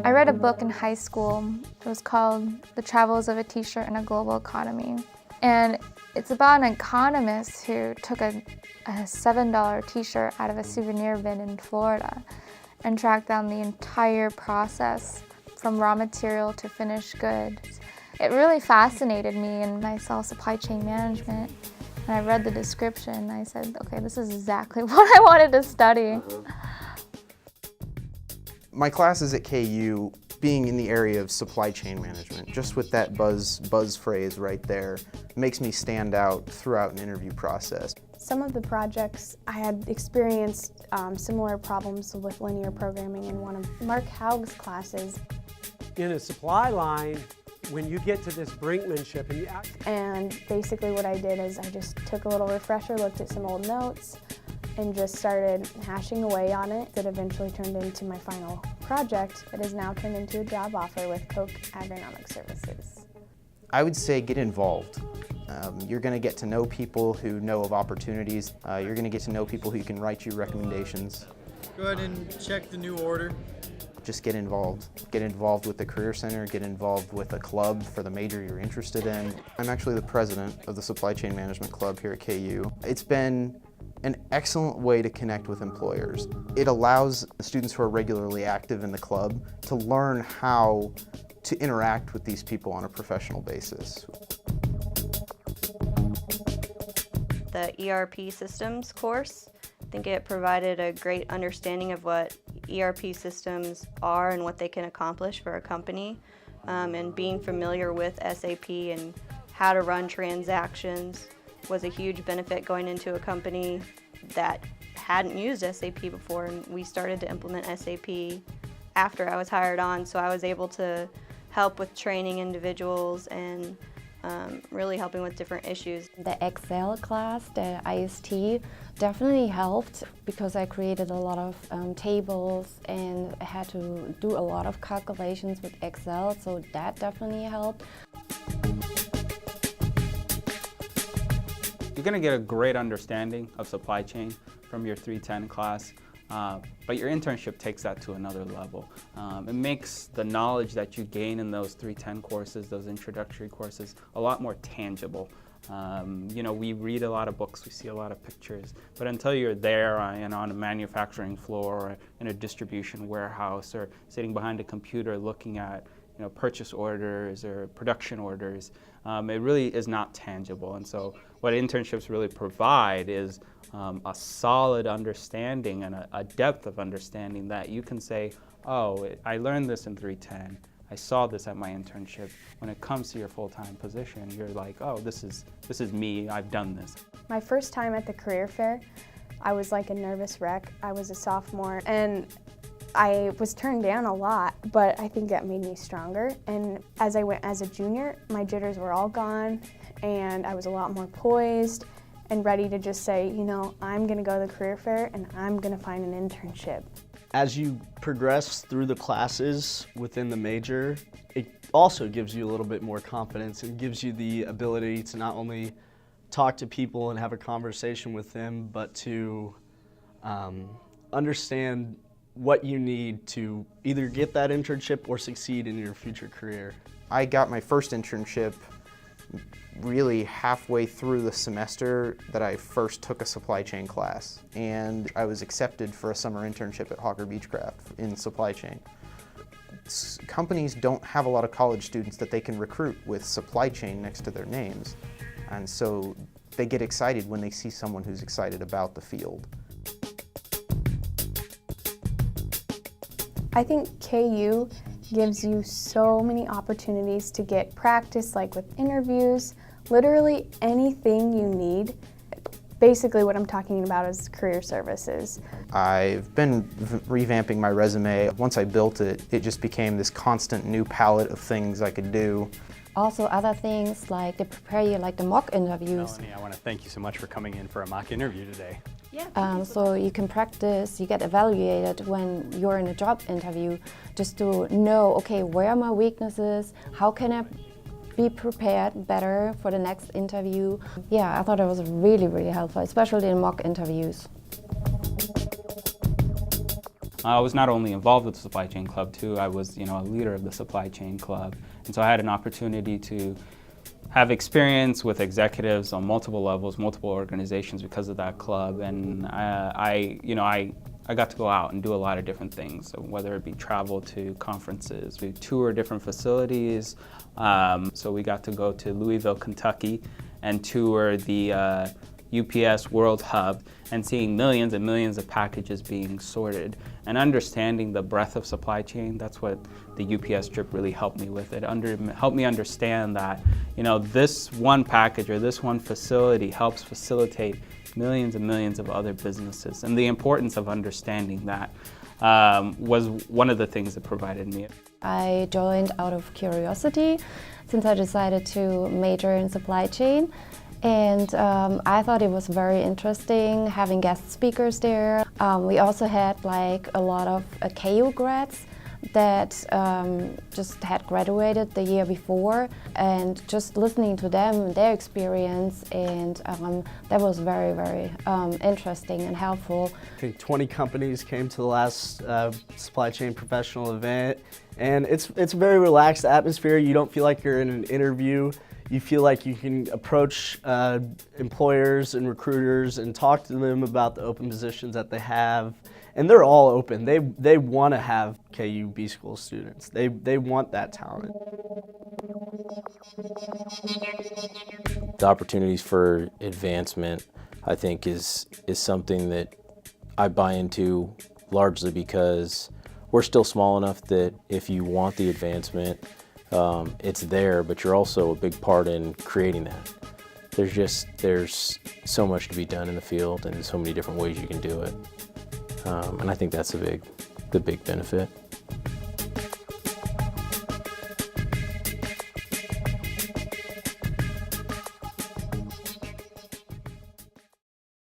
I read a book in high school. It was called The Travels of a T-Shirt in a Global Economy. And it's about an economist who took a $7 T-shirt out of a souvenir bin in Florida and tracked down the entire process from raw material to finished goods. It really fascinated me, and I saw supply chain management and I read the description and I said, okay, this is exactly what I wanted to study. My classes at KU, being in the area of supply chain management, just with that buzz phrase right there, makes me stand out throughout an interview process. Some of the projects I had experienced similar problems with linear programming in one of Mark Haug's classes. In a supply line, when you get to this brinkmanship and basically what I did is I just took a little refresher, looked at some old notes, and just started hashing away on it. That eventually turned into my final project that has now turned into a job offer with Koch Agronomic Services. I would say get involved. You're going to get to know people who know of opportunities. You're going to get to know people who can write you recommendations. Go ahead and check the new order. Just get involved. Get involved with the Career Center, get involved with a club for the major you're interested in. I'm actually the president of the Supply Chain Management Club here at KU. It's been an excellent way to connect with employers. It allows the students who are regularly active in the club to learn how to interact with these people on a professional basis. The ERP systems course, I think it provided a great understanding of what ERP systems are and what they can accomplish for a company, and being familiar with SAP and how to run transactions was a huge benefit going into a company that hadn't used SAP before, and we started to implement SAP after I was hired on, so I was able to help with training individuals and really helping with different issues. The Excel class, the IST, definitely helped because I created a lot of tables and I had to do a lot of calculations with Excel, so that definitely helped. You're going to get a great understanding of supply chain from your 310 class, but your internship takes that to another level. It makes the knowledge that you gain in those 310 courses, those introductory courses, a lot more tangible. You know, we read a lot of books, we see a lot of pictures, but until you're there and on a manufacturing floor or in a distribution warehouse or sitting behind a computer looking at purchase orders or production orders, it really is not tangible. And so what internships really provide is a solid understanding and a depth of understanding that you can say, oh, I learned this in 310. I saw this at my internship. When it comes to your full-time position, you're like, oh, this is me, I've done this. My first time at the career fair, I was like a nervous wreck. I was a sophomore and I was turned down a lot, but I think that made me stronger. And as I went as a junior, my jitters were all gone and I was a lot more poised and ready to just say, I'm gonna go to the career fair and I'm gonna find an internship. As you progress through the classes within the major, it also gives you a little bit more confidence and gives you the ability to not only talk to people and have a conversation with them, but to understand what you need to either get that internship or succeed in your future career. I got my first internship really halfway through the semester that I first took a supply chain class, and I was accepted for a summer internship at Hawker Beechcraft in supply chain. Companies don't have a lot of college students that they can recruit with supply chain next to their names, and so they get excited when they see someone who's excited about the field. I think KU gives you so many opportunities to get practice, like with interviews, literally anything you need. Basically what I'm talking about is career services. I've been revamping my resume. Once I built it, it just became this constant new palette of things I could do. Also other things like they prepare you like the mock interviews. Melanie, I want to thank you so much for coming in for a mock interview today. Yeah. So you can practice, you get evaluated when you're in a job interview, just to know, okay, where are my weaknesses, how can I be prepared better for the next interview. Yeah, I thought it was really, really helpful, especially in mock interviews. I was not only involved with the supply chain club too, I was a leader of the supply chain club. And so I had an opportunity to have experience with executives on multiple levels, multiple organizations because of that club. And I got to go out and do a lot of different things, so whether it be travel to conferences, we tour different facilities. So we got to go to Louisville, Kentucky and tour the UPS World Hub and seeing millions and millions of packages being sorted and understanding the breadth of supply chain. That's what the UPS trip really helped me with. It helped me understand that this one package or this one facility helps facilitate millions and millions of other businesses, and the importance of understanding that was one of the things that provided me. I joined out of curiosity since I decided to major in supply chain. And I thought it was very interesting having guest speakers there. We also had like a lot of KU grads that just had graduated the year before, and just listening to them, their experience, and that was very, very interesting and helpful. I think 20 companies came to the last supply chain professional event, and it's a very relaxed atmosphere. You don't feel like you're in an interview. You feel like you can approach employers and recruiters and talk to them about the open positions that they have. And they're all open. They want to have KU B School students. They want that talent. The opportunities for advancement, I think, is something that I buy into largely because we're still small enough that if you want the advancement, it's there, but you're also a big part in creating that. There's so much to be done in the field and so many different ways you can do it. And I think that's the big benefit.